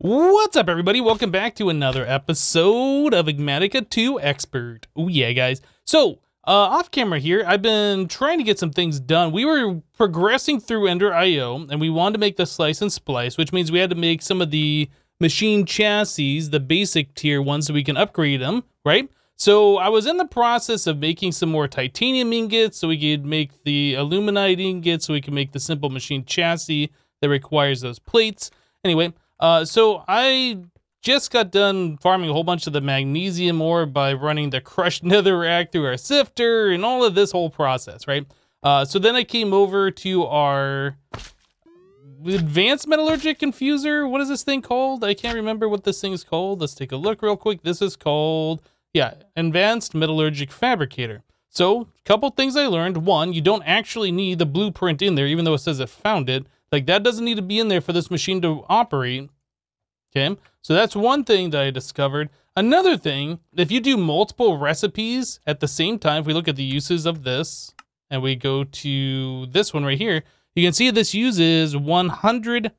What's up, everybody? Welcome back to another episode of Igmatica 2 Expert. Oh yeah, guys. So, off camera here, I've been trying to get some things done. We were progressing through Ender IO, and we wanted to make the slice and splice, which means we had to make some of the machine chassis, the basic tier ones, so we can upgrade them, right? So, I was in the process of making some more titanium ingots, so we could make the aluminite ingots, so we can make the simple machine chassis that requires those plates. Anyway, so I just got done farming a whole bunch of the magnesium ore by running the crushed netherrack through our sifter and all of this whole process, right? So then I came over to our advanced metallurgic infuser. What is this thing called? I can't remember what this thing is called. Let's take a look real quick. This is called, yeah, advanced metallurgic fabricator. So a couple things I learned. One, you don't actually need the blueprint in there, even though it says it found it. Like, that doesn't need to be in there for this machine to operate. Okay, so that's one thing that I discovered. Another thing, if you do multiple recipes at the same time, if we look at the uses of this, and we go to this one right here, you can see this uses 100,000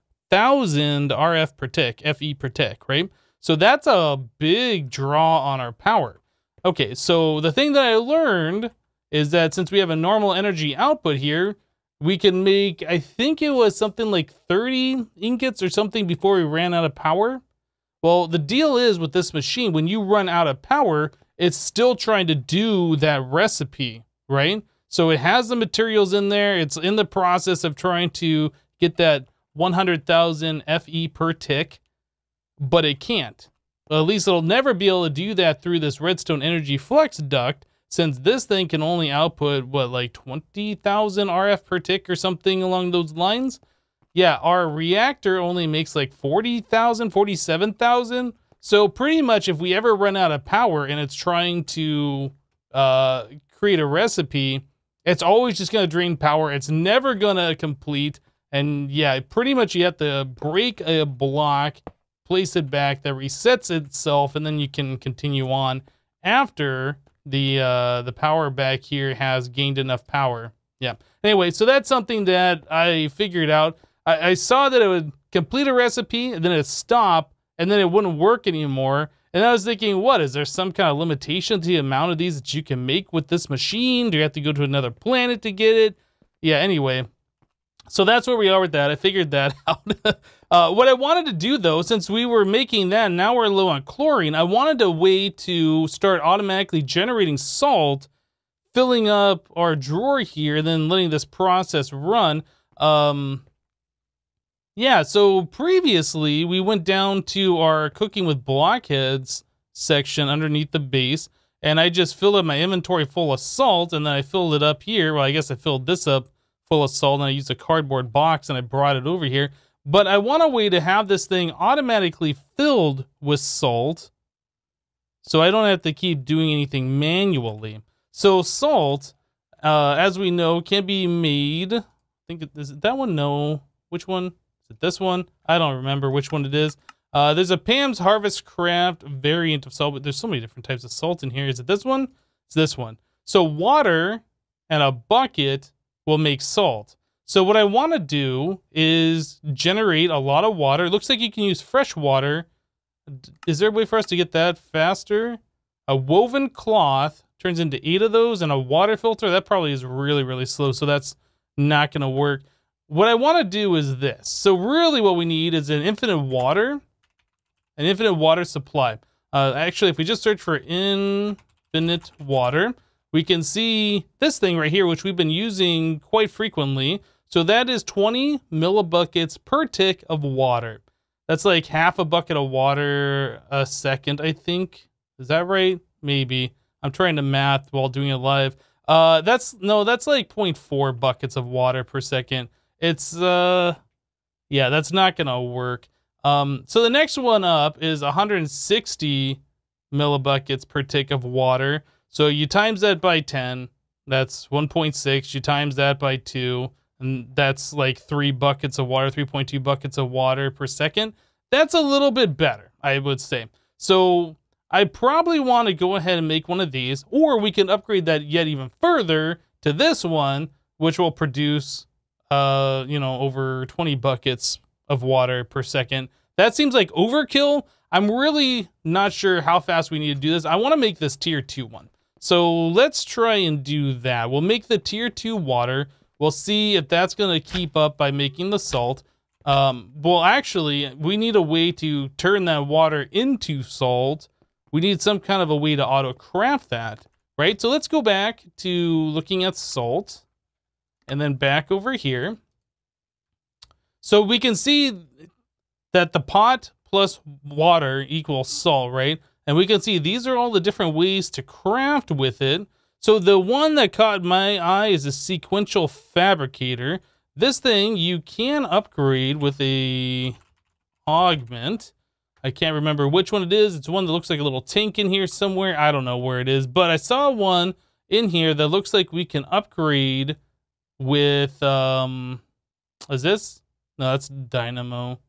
RF per tick, FE per tick, right? So that's a big draw on our power. Okay, so the thing that I learned is that since we have a normal energy output here, we can make, I think it was something like 30 ingots or something before we ran out of power. Well, the deal is with this machine, when you run out of power, it's still trying to do that recipe, right? So it has the materials in there. It's in the process of trying to get that 100,000 FE per tick, but it can't. Well, at least it'll never be able to do that through this Redstone Energy Flux duct, since this thing can only output, what, like 20,000 RF per tick or something along those lines? Yeah, our reactor only makes like 40,000, 47,000. So pretty much if we ever run out of power and it's trying to create a recipe, it's always just going to drain power. It's never going to complete. And yeah, pretty much you have to break a block, place it back, that resets itself, and then you can continue on after the power back here has gained enough power. Yeah. Anyway, so that's something that I figured out. I saw that it would complete a recipe, and then it'd stop, and then it wouldn't work anymore. And I was thinking, what, is there some kind of limitation to the amount of these that you can make with this machine? Do you have to go to another planet to get it? Yeah, anyway. So that's where we are with that. I figured that out. What I wanted to do, though, since we were making that, and now we're low on chlorine, I wanted a way to start automatically generating salt, filling up our drawer here, and then letting this process run. Yeah, so previously, we went down to our cooking with blockheads section underneath the base, and I just filled up my inventory full of salt, and then I filled it up here. Well, I guess I filled this up full of salt, and I used a cardboard box, and I brought it over here. But I want a way to have this thing automatically filled with salt, so I don't have to keep doing anything manually. So salt, as we know, can be made. I think is it that one? No. Which one? Is it this one? I don't remember which one it is. There's a Pam's Harvest Craft variant of salt, but there's so many different types of salt in here. Is it this one? It's this one. So water and a bucket will make salt. So what I want to do is generate a lot of water. It looks like you can use fresh water. Is there a way for us to get that faster? A woven cloth turns into 8 of those, and a water filter, that probably is really, really slow, so that's not going to work. What I want to do is this. So really what we need is an infinite water supply. Actually, if we just search for infinite water, we can see this thing right here, which we've been using quite frequently. So that is 20 millibuckets per tick of water. That's like half a bucket of water a second, I think. Is that right? Maybe. I'm trying to math while doing it live. That's like 0.4 buckets of water per second. It's, yeah, that's not gonna work. So the next one up is 160 millibuckets per tick of water. So you times that by 10, that's 1.6. You times that by 2, and that's like 3 buckets of water, 3.2 buckets of water per second. That's a little bit better, I would say. So I probably want to go ahead and make one of these, or we can upgrade that yet even further to this one, which will produce, you know, over 20 buckets of water per second. That seems like overkill. I'm really not sure how fast we need to do this. I want to make this tier 2 one. So let's try and do that. We'll make the tier 2 water. We'll see if that's going to keep up by making the salt. Well, actually, we need a way to turn that water into salt. We need some kind of a way to auto-craft that, right? So let's go back to looking at salt, and then back over here. So we can see that the pot plus water equals salt, right? And we can see these are all the different ways to craft with it. So the one that caught my eye is a sequential fabricator. This thing you can upgrade with a augment. I can't remember which one it is. It's one that looks like a little tank in here somewhere. I don't know where it is, but I saw one in here that looks like we can upgrade with, is this? No, that's dynamo.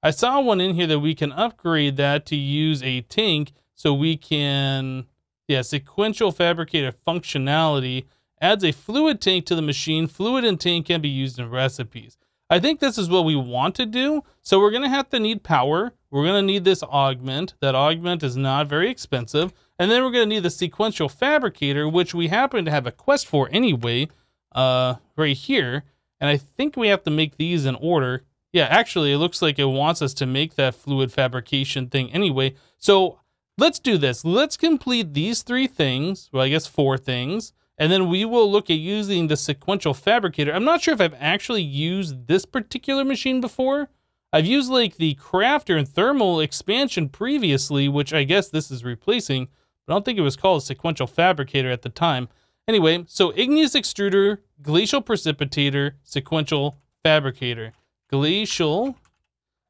I saw one in here that we can upgrade that to use a tank so we can, yeah, sequential fabricator functionality adds a fluid tank to the machine. Fluid and tank can be used in recipes. I think this is what we want to do. So we're going to have to need power. We're going to need this augment. That augment is not very expensive. And then we're going to need the sequential fabricator, which we happen to have a quest for anyway, right here. And I think we have to make these in order. Yeah, actually, it looks like it wants us to make that fluid fabrication thing anyway. So let's do this. Let's complete these 3 things. Well, I guess 4 things. And then we will look at using the sequential fabricator. I'm not sure if I've actually used this particular machine before. I've used like the crafter and thermal expansion previously, which I guess this is replacing. But I don't think it was called a sequential fabricator at the time. Anyway, so igneous extruder, glacial precipitator, sequential fabricator. Glacial,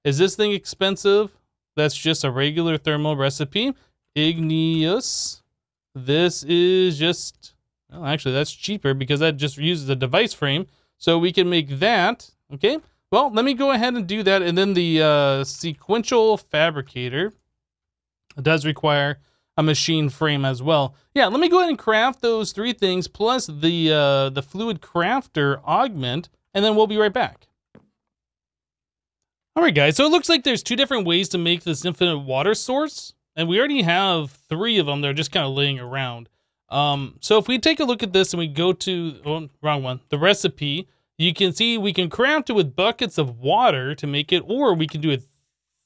is this thing expensive? That's just a regular thermal recipe. Igneous, this is just, well, actually that's cheaper because that just uses a device frame. So we can make that, okay? Well, let me go ahead and do that. And then the sequential fabricator does require a machine frame as well. Yeah, let me go ahead and craft those 3 things plus the fluid crafter augment, and then we'll be right back. All right, guys, so it looks like there's 2 different ways to make this infinite water source, and we already have 3 of them that are just kind of laying around. So if we take a look at this and we go to, oh, wrong one, the recipe, you can see we can craft it with buckets of water to make it, or we can do it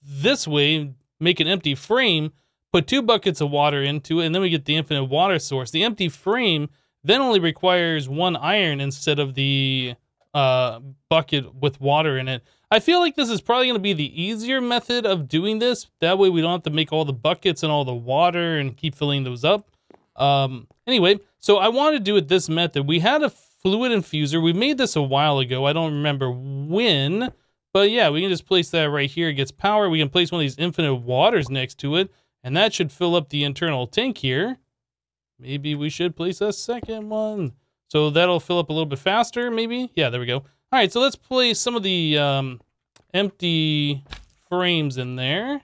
this way, make an empty frame, put 2 buckets of water into it, and then we get the infinite water source. The empty frame then only requires 1 iron instead of the bucket with water in it. I feel like this is probably going to be the easier method of doing this. That way we don't have to make all the buckets and all the water and keep filling those up. Anyway, so I want to do it this method. We had a fluid infuser. We made this a while ago. I don't remember when, but yeah, we can just place that right here. It gets power. We can place one of these infinite waters next to it, and that should fill up the internal tank here. Maybe we should place a second one. So that'll fill up a little bit faster, maybe? Yeah, there we go. All right, so let's place some of the empty frames in there.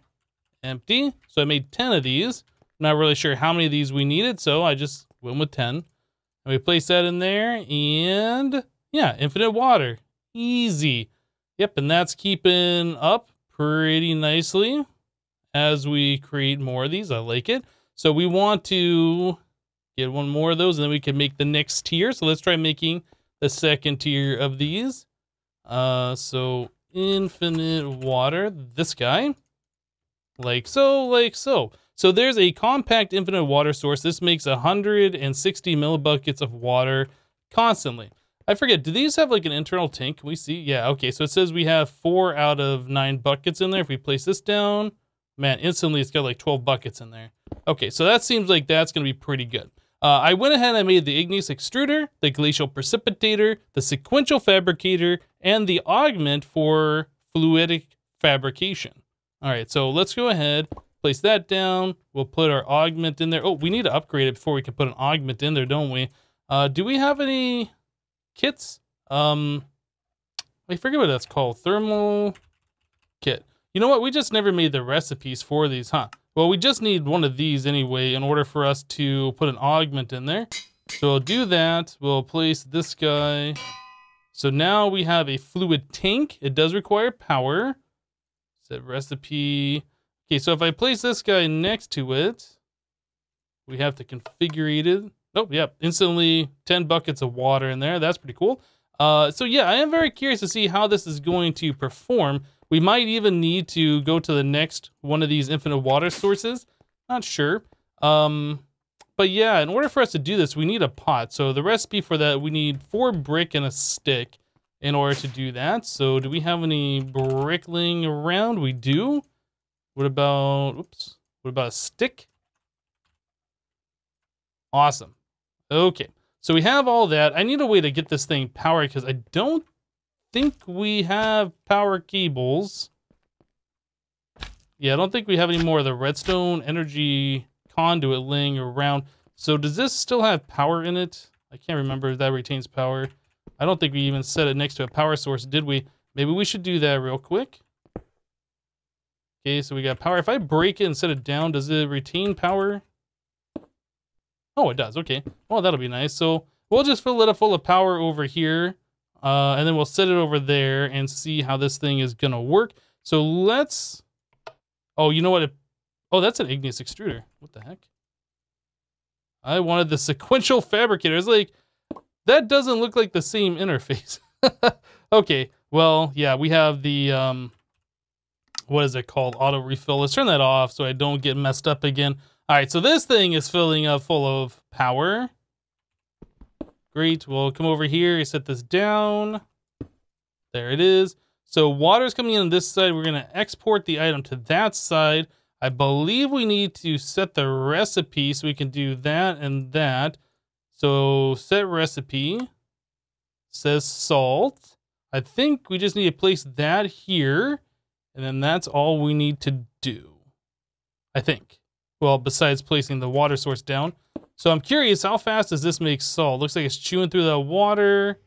Empty. So I made 10 of these. I'm not really sure how many of these we needed, so I just went with 10. And we place that in there, and yeah, infinite water. Easy. Yep, and that's keeping up pretty nicely as we create more of these. I like it. So we want to get 1 more of those, and then we can make the next tier. So let's try making the second tier of these. So infinite water, this guy, like so, like so. So there's a compact infinite water source. This makes 160 millibuckets of water constantly. I forget, do these have like an internal tank? Can we see? Yeah, okay, so it says we have 4 out of 9 buckets in there. If we place this down, man, instantly it's got like 12 buckets in there. Okay, so that seems like that's gonna be pretty good. I went ahead and I made the igneous extruder, the glacial precipitator, the sequential fabricator, and the augment for fluidic fabrication. All right, so let's go ahead, place that down. We'll put our augment in there. Oh, we need to upgrade it before we can put an augment in there, don't we? Do we have any kits? I forget what that's called. Thermal kit. You know what? We just never made the recipes for these, huh? Well, we just need one of these anyway in order for us to put an augment in there. So we'll do that. We'll place this guy. So now we have a fluid tank. It does require power. Set recipe. Okay, so if I place this guy next to it, we have to configure it. Oh, yep, instantly 10 buckets of water in there. That's pretty cool. So yeah, I am very curious to see how this is going to perform. We might even need to go to the next one of these infinite water sources. Not sure. But yeah, in order for us to do this, we need a pot. So the recipe for that, we need 4 brick and a stick in order to do that. So do we have any brickling around? We do. What about, oops, what about a stick? Awesome. Okay, so we have all that. I need a way to get this thing powered because I don't think we have power cables. Yeah, I don't think we have any more of the redstone energy conduit laying around. So does this still have power in it? I can't remember if that retains power. I don't think we even set it next to a power source, did we? Maybe we should do that real quick. Okay, so we got power. If I break it and set it down, does it retain power? Oh, it does. Okay. Well, that'll be nice. So we'll just fill it up full of power over here. And then we'll set it over there and see how this thing is going to work. So let's... Oh, you know what? Oh, that's an igneous extruder. What the heck? I wanted the sequential fabricator. It's like, that doesn't look like the same interface. Okay. Well, yeah, we have the... what is it called? Auto refill. Let's turn that off so I don't get messed up again. All right, so this thing is filling up full of power. Great. We'll come over here, set this down. There it is. So water's coming in on this side. We're going to export the item to that side. I believe we need to set the recipe so we can do that and that. So set recipe. Says salt. I think we just need to place that here. And then that's all we need to do, I think. Well, besides placing the water source down. So I'm curious, how fast does this make salt? Looks like it's chewing through the water.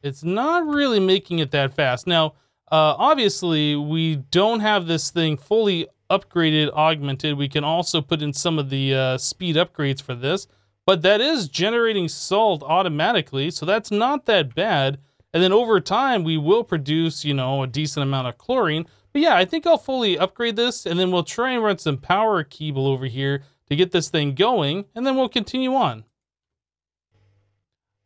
It's not really making it that fast. Now, obviously, we don't have this thing fully upgraded, augmented. We can also put in some of the speed upgrades for this. But that is generating salt automatically, so that's not that bad. And then over time, we will produce, you know, a decent amount of chlorine. But yeah, I think I'll fully upgrade this, and then we'll try and run some power cable over here to get this thing going, and then we'll continue on.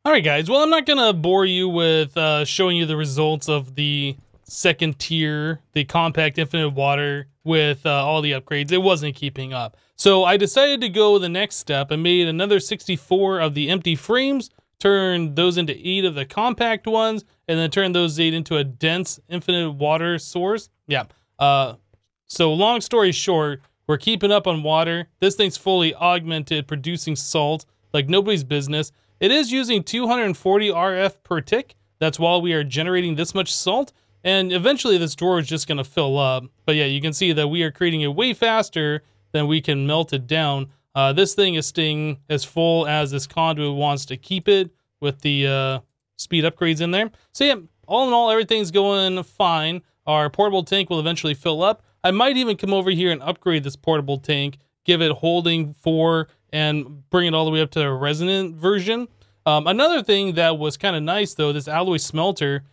All right, guys. Well, I'm not going to bore you with showing you the results of the second tier, the compact infinite water with all the upgrades. It wasn't keeping up. So I decided to go the next step. I made another 64 of the empty frames, turn those into 8 of the compact ones, and then turn those 8 into a dense infinite water source. Yeah. So long story short, we're keeping up on water. This thing's fully augmented, producing salt like nobody's business. It is using 240 RF per tick. That's while we are generating this much salt. And eventually this drawer is just going to fill up. But yeah, you can see that we are creating it way faster than we can melt it down. This thing is staying as full as this conduit wants to keep it with the speed upgrades in there. So yeah, all in all, everything's going fine. Our portable tank will eventually fill up. I might even come over here and upgrade this portable tank, give it holding 4, and bring it all the way up to a resonant version. Another thing that was kind of nice, though, this alloy smelter,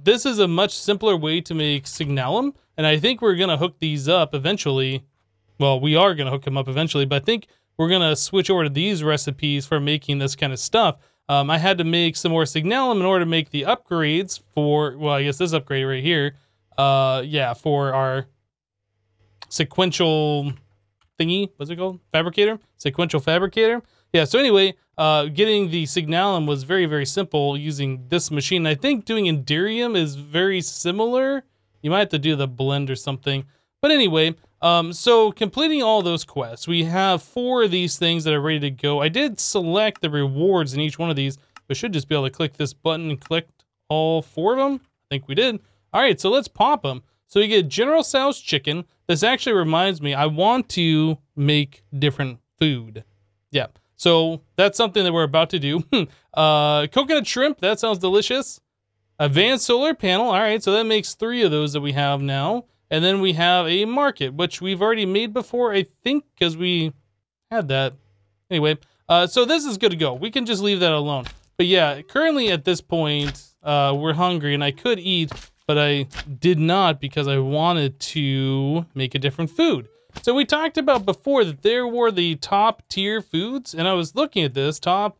this is a much simpler way to make signalum, and I think we're going to hook these up eventually. Well, we are going to hook them up eventually, but I think we're going to switch over to these recipes for making this kind of stuff. I had to make some more signalum in order to make the upgrades for, well, I guess this upgrade right here. Yeah, for our sequential thingy. What's it called? Fabricator? Sequential fabricator. Yeah, so anyway, getting the signalum was very, very simple using this machine. I think doing Enderium is very similar. You might have to do the blend or something. But anyway, so completing all those quests, we have 4 of these things that are ready to go. I did select the rewards in each one of these. We should just be able to click this button and collect all 4 of them. I think we did. All right, so let's pop them. So we get General Tso's chicken. This actually reminds me, I want to make different food. Yeah, so that's something that we're about to do. Coconut shrimp, that sounds delicious. Advanced solar panel, all right, so that makes 3 of those that we have now. And then we have a market, which we've already made before, I think, because we had that. Anyway, so this is good to go. We can just leave that alone. But yeah, currently at this point, we're hungry, and I could eat, but I did not because I wanted to make a different food. So we talked about before that there were the top tier foods, and I was looking at this top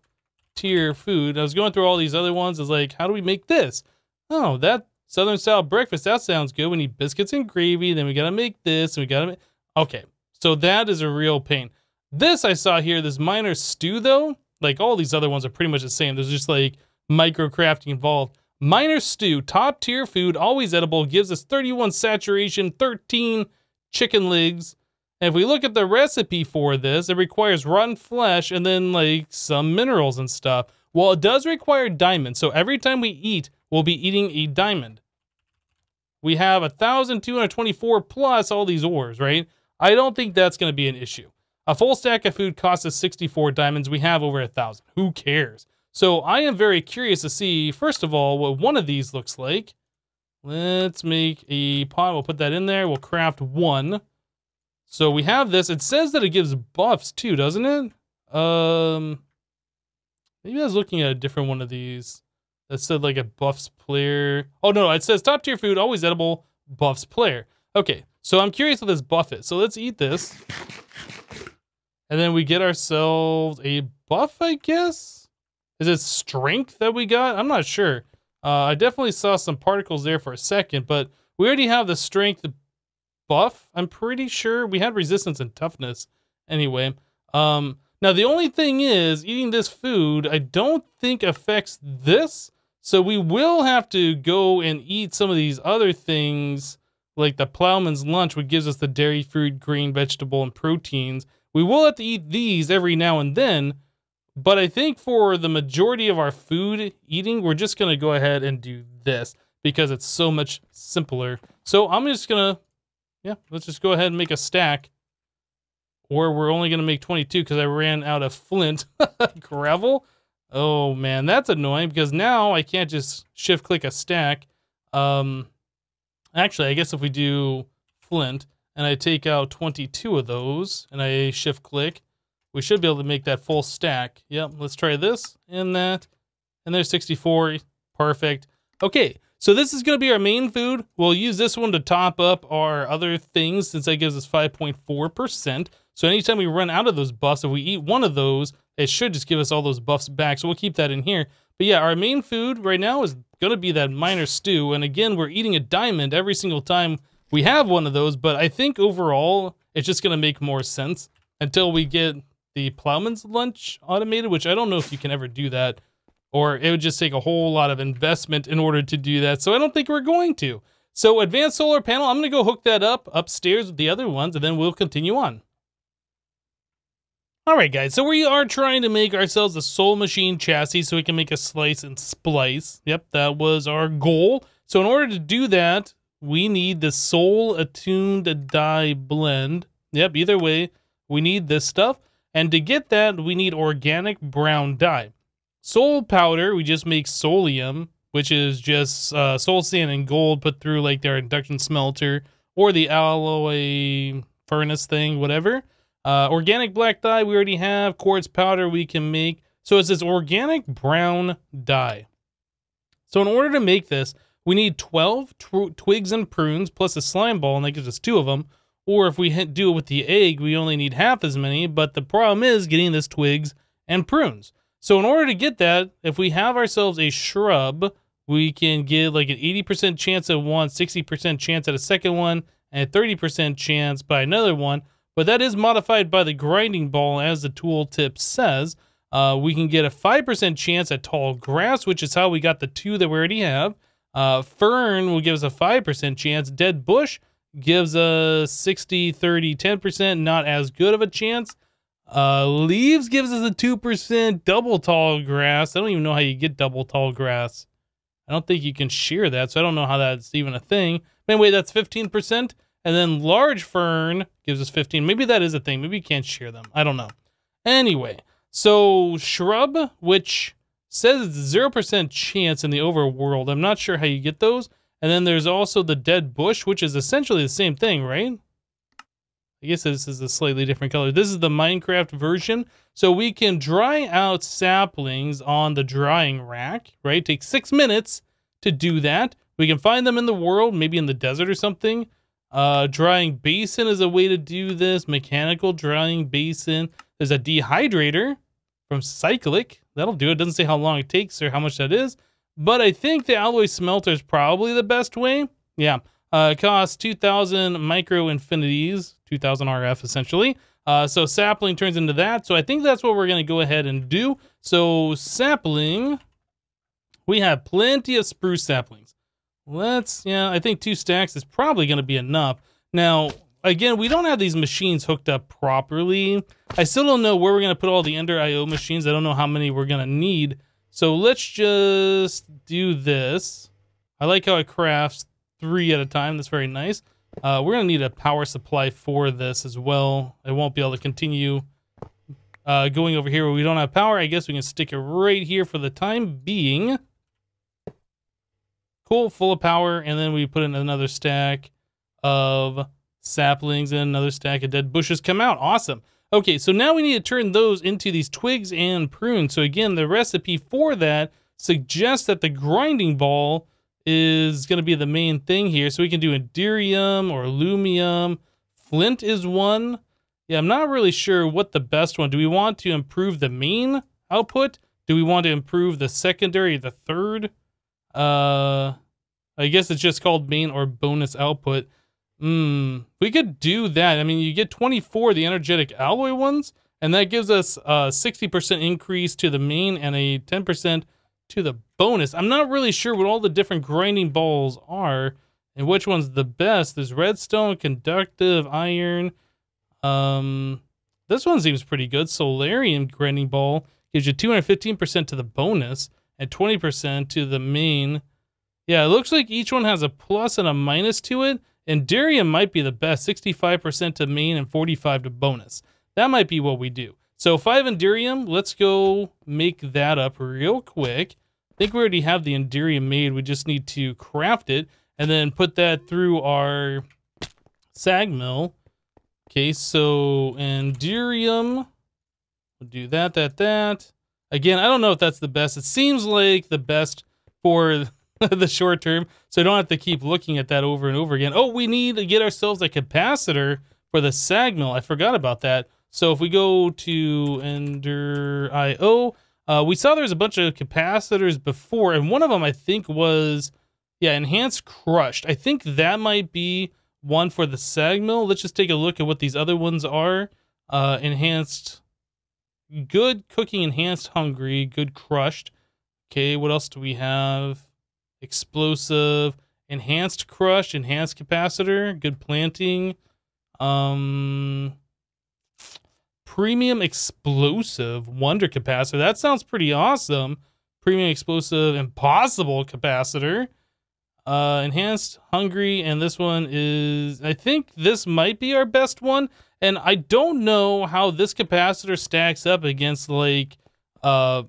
tier food. I was going through all these other ones. I was like, how do we make this? Oh, that Southern style breakfast, that sounds good. We need biscuits and gravy, then we gotta make this, and we gotta make... Okay, so that is a real pain. This I saw here, this minor stew though, like all these other ones are pretty much the same. There's just like micro crafting involved. Minor stew, top tier food, always edible, gives us 31 saturation, 13 chicken legs. And if we look at the recipe for this, it requires rotten flesh and then like some minerals and stuff. Well, it does require diamonds. So every time we eat, we'll be eating a diamond. We have 1,224 plus all these ores, right? I don't think that's going to be an issue. A full stack of food costs us 64 diamonds. We have over 1,000. Who cares? So I am very curious to see, first of all, what one of these looks like. Let's make a pot. We'll put that in there. We'll craft one. So we have this. It says that it gives buffs too, doesn't it? Maybe I was looking at a different one of these that said like a buffs player. Oh no, it says top tier food, always edible, buffs player. Okay, so I'm curious what this buff is. So let's eat this. And then we get ourselves a buff, I guess? Is it strength that we got? I'm not sure. I definitely saw some particles there for a second, but we already have the strength buff. I'm pretty sure we had resistance and toughness anyway. Now the only thing is, eating this food, I don't think affects this. So we will have to go and eat some of these other things, like the Plowman's Lunch, which gives us the dairy, fruit, green, vegetable, and proteins. We will have to eat these every now and then, but I think for the majority of our food eating, we're just going to go ahead and do this because it's so much simpler. So I'm just going to, yeah, let's just go ahead and make a stack. Or we're only going to make 22 because I ran out of flint. Gravel? Oh, man, that's annoying because now I can't just shift-click a stack. Actually, I guess if we do flint and I take out 22 of those and I shift-click, we should be able to make that full stack. Yep, let's try this and that. And there's 64. Perfect. Okay, so this is going to be our main food. We'll use this one to top up our other things since that gives us 5.4%. So anytime we run out of those buffs, if we eat one of those, it should just give us all those buffs back. So we'll keep that in here. But yeah, our main food right now is going to be that minor stew. And again, we're eating a diamond every single time we have one of those. But I think overall, it's just going to make more sense until we get the Plowman's Lunch automated, which I don't know if you can ever do that. Or it would just take a whole lot of investment in order to do that. So I don't think we're going to. So advanced solar panel, I'm going to go hook that up upstairs with the other ones, and then we'll continue on. Alright guys, so we are trying to make ourselves a soul machine chassis so we can make a slice and splice. Yep, that was our goal. So in order to do that, we need the soul attuned dye blend. Yep, either way, we need this stuff. And to get that, we need organic brown dye. Soul powder, we just make soulium, which is just soul sand and gold put through like their induction smelter or the alloy furnace thing, whatever. Organic black dye we already have. Quartz powder we can make. So it's this organic brown dye. So in order to make this, we need 12 twigs and prunes plus a slime ball, and that gives us 2 of them. Or if we do it with the egg, we only need half as many, but the problem is getting this twigs and prunes. So in order to get that, if we have ourselves a shrub, we can get like an 80% chance at one, 60% chance at a second one, and a 30% chance by another one. But that is modified by the grinding ball, as the tooltip says. We can get a 5% chance at tall grass, which is how we got the 2 that we already have. Fern will give us a 5% chance. Dead bush gives a 60, 30, 10%, not as good of a chance. Leaves gives us a 2%. Double tall grass, I don't even know how you get double tall grass. I don't think you can shear that, so I don't know how that's even a thing. But anyway, that's 15%. And then large fern gives us 15. Maybe that is a thing. Maybe you can't shear them. I don't know. Anyway, so shrub, which says it's 0% chance in the overworld. I'm not sure how you get those. And then there's also the dead bush, which is essentially the same thing, right? I guess this is a slightly different color. This is the Minecraft version. So we can dry out saplings on the drying rack, right? Take 6 minutes to do that. We can find them in the world, maybe in the desert or something. Drying basin is a way to do this. Mechanical drying basin. There's a dehydrator from Cyclic. That'll do it. Doesn't say how long it takes or how much that is. But I think the alloy smelter is probably the best way. Yeah. It costs 2,000 micro infinities, 2,000 RF essentially. So sapling turns into that. So I think that's what we're going to go ahead and do. So sapling, we have plenty of spruce saplings. I think 2 stacks is probably going to be enough. Now, again, we don't have these machines hooked up properly. I still don't know where we're going to put all the Ender IO machines. I don't know how many we're going to need. So let's just do this. I like how it crafts 3 at a time. That's very nice. We're going to need a power supply for this as well. I won't be able to continue going over here where we don't have power. I guess we can stick it right here for the time being. Cool, full of power. And then we put in another stack of saplings and another stack of dead bushes come out. Awesome. Okay, so now we need to turn those into these twigs and prunes. So again, the recipe for that suggests that the grinding ball is going to be the main thing here. So we can do Enderium or Lumium. Flint is one. Yeah, I'm not really sure what the best one. Do we want to improve the main output? Do we want to improve the secondary, the third? I guess it's just called main or bonus output. We could do that. I mean, you get 24, the energetic alloy ones, and that gives us a 60% increase to the main and a 10% to the bonus. I'm not really sure what all the different grinding balls are and which one's the best. There's redstone, conductive, iron. This one seems pretty good. Solarium grinding ball gives you 215% to the bonus and 20% to the main. Yeah, it looks like each one has a plus and a minus to it. Enderium might be the best, 65% to main and 45% to bonus. That might be what we do. So 5 Enderium, let's go make that up real quick. I think we already have the Enderium made. We just need to craft it and then put that through our sag mill. Okay, so Enderium, we'll do that. Again, I don't know if that's the best. It seems like the best for the short term, so I don't have to keep looking at that over and over again. Oh, we need to get ourselves a capacitor for the sag mill. I forgot about that. So if we go to Ender IO, we saw there's a bunch of capacitors before, and one of them I think was, yeah, enhanced crushed. I think that might be one for the sag mill. Let's just take a look at what these other ones are. Enhanced, good cooking, enhanced hungry, good crushed. Okay, what else do we have? Explosive, enhanced crush, enhanced capacitor, good planting, premium explosive, wonder capacitor. That sounds pretty awesome. Premium explosive, impossible capacitor, enhanced hungry, and this one is, I think this might be our best one. And I don't know how this capacitor stacks up against like, well,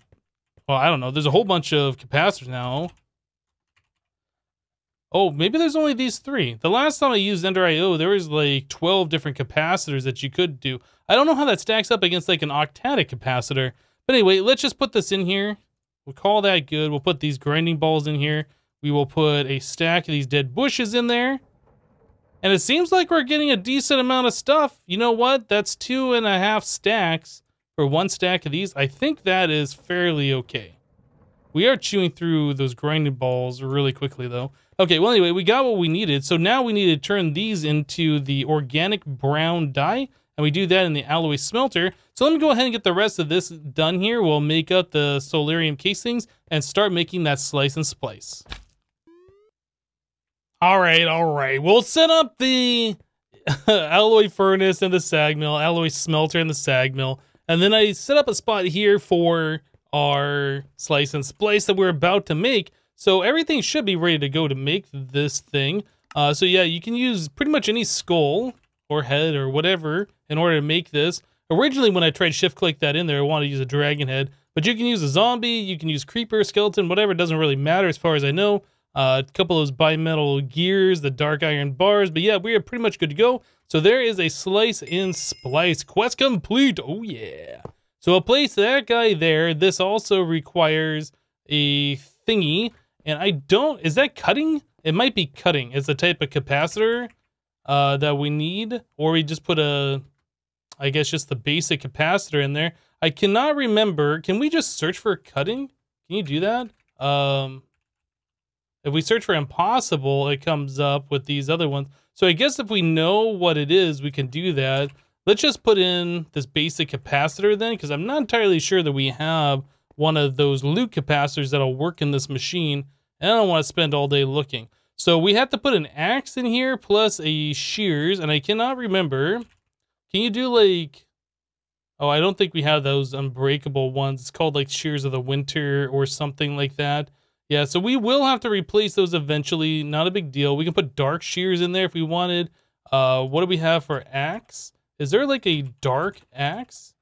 I don't know. There's a whole bunch of capacitors now. Oh, maybe there's only these 3. The last time I used Ender IO, there was like 12 different capacitors that you could do. I don't know how that stacks up against like an octatic capacitor. But anyway, let's just put this in here. We'll call that good. We'll put these grinding balls in here. We will put a stack of these dead bushes in there. And it seems like we're getting a decent amount of stuff. You know what? That's 2.5 stacks for 1 stack of these. I think that is fairly okay. We are chewing through those grinding balls really quickly though. Okay, well anyway, we got what we needed. So now we need to turn these into the organic brown dye. And we do that in the alloy smelter. So let me go ahead and get the rest of this done here. We'll make up the solarium casings and start making that slice and splice. All right. We'll set up the alloy furnace and the sag mill, alloy smelter and the sag mill. And then I set up a spot here for our slice and splice that we're about to make. So everything should be ready to go to make this thing. So yeah, you can use pretty much any skull or head or whatever in order to make this. Originally, when I tried shift click that in there, I wanted to use a dragon head, but you can use a zombie, you can use creeper, skeleton, whatever. It doesn't really matter as far as I know. A couple of those bimetal gears, the dark iron bars, but yeah, we are pretty much good to go. So there is a slice and splice. Quest complete. Oh yeah. So I'll place that guy there. This also requires a thingy. And I don't, is that cutting? It might be cutting. It's the type of capacitor that we need, or we just put I guess just the basic capacitor in there. I cannot remember. Can we just search for cutting? Can you do that? If we search for impossible, it comes up with these other ones. So I guess if we know what it is, we can do that. Let's just put in this basic capacitor then, because I'm not entirely sure that we have one of those loop capacitors that'll work in this machine, and I don't want to spend all day looking. So we have to put an axe in here plus a shears, and I cannot remember. Can you do like... Oh, I don't think we have those unbreakable ones. It's called like Shears of the Winter or something like that. Yeah, so we will have to replace those eventually. Not a big deal. We can put dark shears in there if we wanted. What do we have for axe? Is there like a dark axe?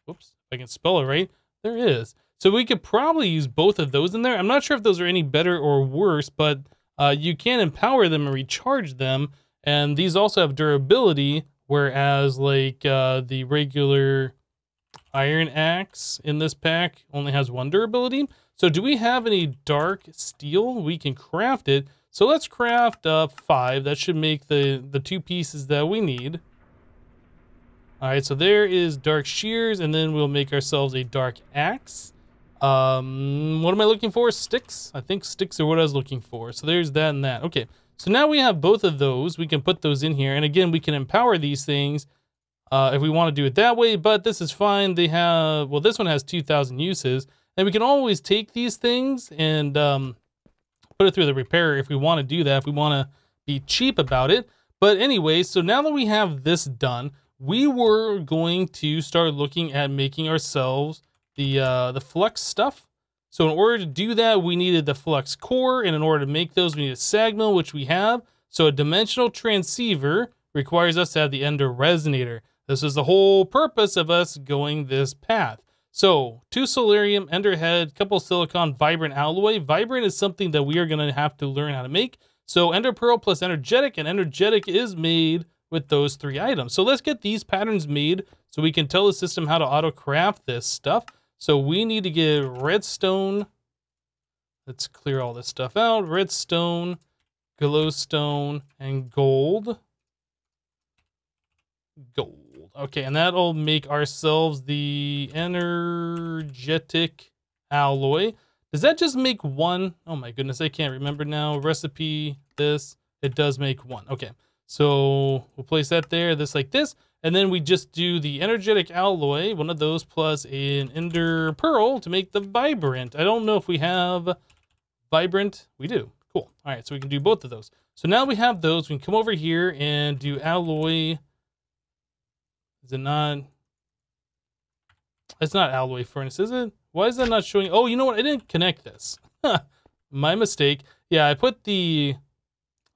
Whoops, if I can spell it right. There is. So we could probably use both of those in there. I'm not sure if those are any better or worse, but you can empower them and recharge them. And these also have durability, whereas like the regular iron axe in this pack only has 1 durability. So do we have any dark steel? We can craft it. So let's craft 5. That should make the 2 pieces that we need. All right, so there is dark shears, and then we'll make ourselves a dark axe. What am I looking for? Sticks? I think sticks are what I was looking for. So there's that and that. Okay, so now we have both of those. We can put those in here. And again, we can empower these things if we want to do it that way, but this is fine. They have, well, this one has 2,000 uses, and we can always take these things and put it through the repairer if we want to do that, if we want to be cheap about it. But anyway, so now that we have this done, we were going to start looking at making ourselves the flux stuff. So in order to do that, we needed the flux core, and in order to make those, we need a sag mill, which we have. So a dimensional transceiver requires us to have the ender resonator. This is the whole purpose of us going this path. So 2 solarium, ender head, couple silicon, vibrant alloy. Vibrant is something that we are going to have to learn how to make. So ender pearl plus energetic, and energetic is made with those 3 items. So let's get these patterns made so we can tell the system how to auto craft this stuff. So we need to get redstone. Let's clear all this stuff out. Redstone, glowstone, and gold. Gold. Okay, and that'll make ourselves the energetic alloy. Does that just make 1? Oh my goodness, I can't remember now. Recipe, this, it does make 1. Okay, so we'll place that there, this like this, and then we just do the energetic alloy, one of those plus an ender pearl to make the vibrant. I don't know if we have vibrant. We do. Cool. All right, so we can do both of those. So now we have those. We can come over here and do alloy. Is it not? It's not alloy furnace, is it? Why is that not showing? Oh, you know what? I didn't connect this. My mistake. Yeah, I put the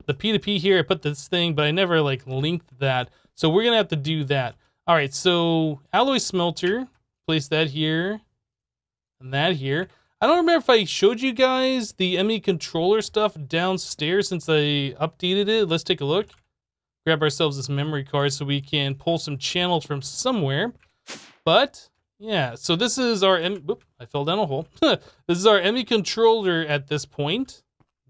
P2P here. I put this thing, but I never like linked that. So we're gonna have to do that. All right. So alloy smelter. Place that here, and that here. I don't remember if I showed you guys the ME controller stuff downstairs since I updated it. Let's take a look. Grab ourselves this memory card so we can pull some channels from somewhere. But yeah, so this is our whoop, I fell down a hole. This is our ME controller at this point.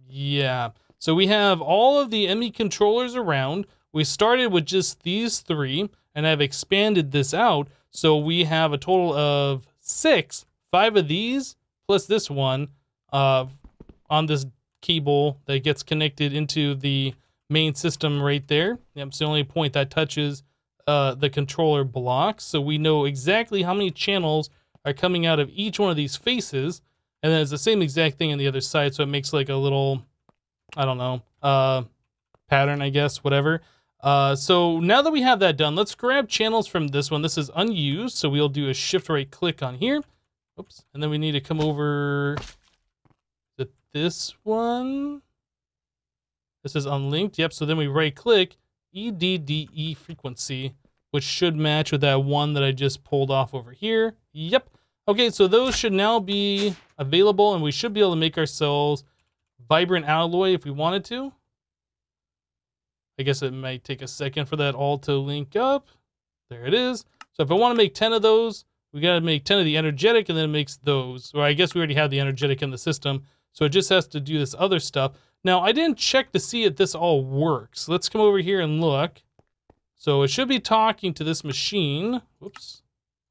Yeah, so we have all of the ME controllers around. We started with just these 3, and I've expanded this out. So we have a total of 6, 5 of these, plus this one on this cable that gets connected into the main system right there. Yep, it's the only point that touches the controller blocks. So we know exactly how many channels are coming out of each one of these faces. And then it's the same exact thing on the other side. So it makes like a little, I don't know, pattern, I guess, whatever. So now that we have that done, let's grab channels from this one. This is unused. So we'll do a shift right click on here. Oops. And then we need to come over to this one. This is unlinked. Yep. So then we right click EDDE frequency, which should match with that one that I just pulled off over here. Yep. Okay. So those should now be available, and we should be able to make ourselves vibrant alloy if we wanted to. I guess it might take a second for that all to link up. There it is. So if I want to make 10 of those, we got to make 10 of the energetic, and then it makes those. Or I guess we already have the energetic in the system. So it just has to do this other stuff. Now, I didn't check to see if this all works. Let's come over here and look. So it should be talking to this machine. Whoops.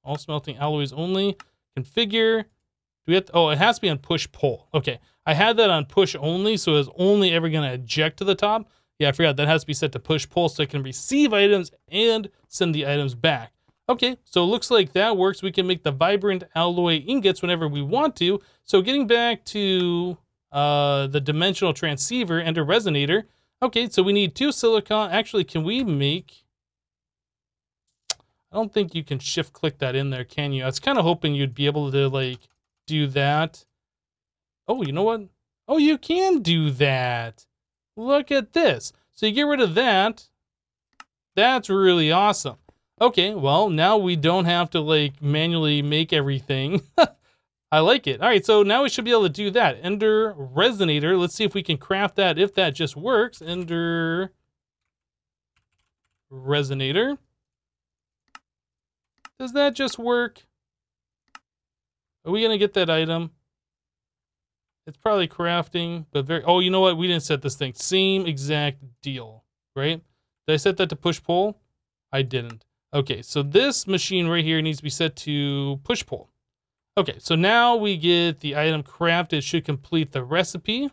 All smelting alloys only. Configure. Do we have to, oh, it has to be on push-pull. Okay. I had that on push only, so it's only ever going to eject to the top. Yeah, I forgot. That has to be set to push-pull so it can receive items and send the items back. Okay, so it looks like that works. We can make the vibrant alloy ingots whenever we want to. So getting back to the dimensional transceiver and a resonator. Okay, so we need 2 silicon. Actually, can we make... I don't think you can shift-click that in there, can you? I was kind of hoping you'd be able to, like, do that. Oh, you know what? Oh, you can do that. Look at this. So you get rid of that. That's really awesome. Okay, well, now we don't have to, like, manually make everything. I like it. All right, so now we should be able to do that. Ender resonator. Let's see if we can craft that, if that just works. Ender resonator. Does that just work? Are we going to get that item? It's probably crafting, but very... Oh, you know what? We didn't set this thing. Same exact deal, right? Did I set that to push-pull? I didn't. Okay, so this machine right here needs to be set to push-pull. Okay, so now we get the item crafted. It should complete the recipe.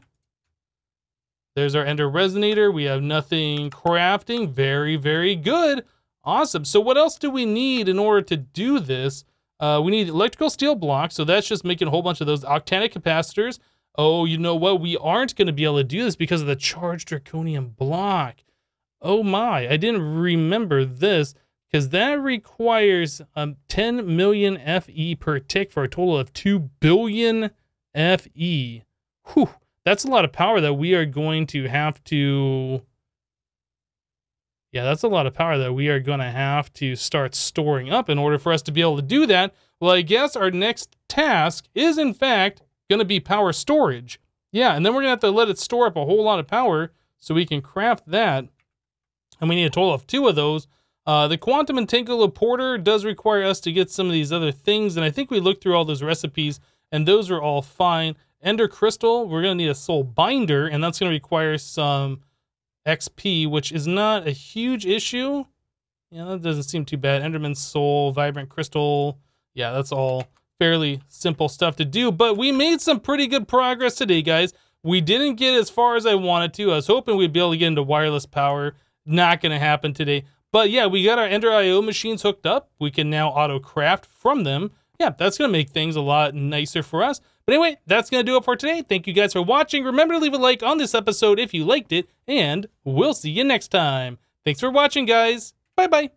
There's our Ender resonator. We have nothing crafting. Very, very good. Awesome. So what else do we need in order to do this? We need electrical steel blocks. So that's just making a whole bunch of those octanic capacitors. Oh, you know what? We aren't going to be able to do this because of the charged draconium block. Oh my, I didn't remember this because that requires 10 million FE per tick for a total of 2 billion FE. Whew, that's a lot of power that we are going to have to... Yeah, that's a lot of power that we are going to have to start storing up in order for us to be able to do that. Well, I guess our next task is, in fact, going to be power storage. Yeah, and then we're going to have to let it store up a whole lot of power so we can craft that. And we need a total of 2 of those. The quantum entangler does require us to get some of these other things, and I think we looked through all those recipes, and those are all fine. Ender crystal, we're going to need a soul binder, and that's going to require some XP, which is not a huge issue. Yeah, that doesn't seem too bad. Enderman soul, vibrant crystal. Yeah, that's all fairly simple stuff to do, but we made some pretty good progress today, guys. We didn't get as far as I wanted to. I was hoping we'd be able to get into wireless power. Not going to happen today. But yeah, we got our Ender IO machines hooked up. We can now auto craft from them. Yeah, that's going to make things a lot nicer for us. But anyway, that's going to do it for today. Thank you guys for watching. Remember to leave a like on this episode if you liked it, and we'll see you next time. Thanks for watching, guys. Bye-bye.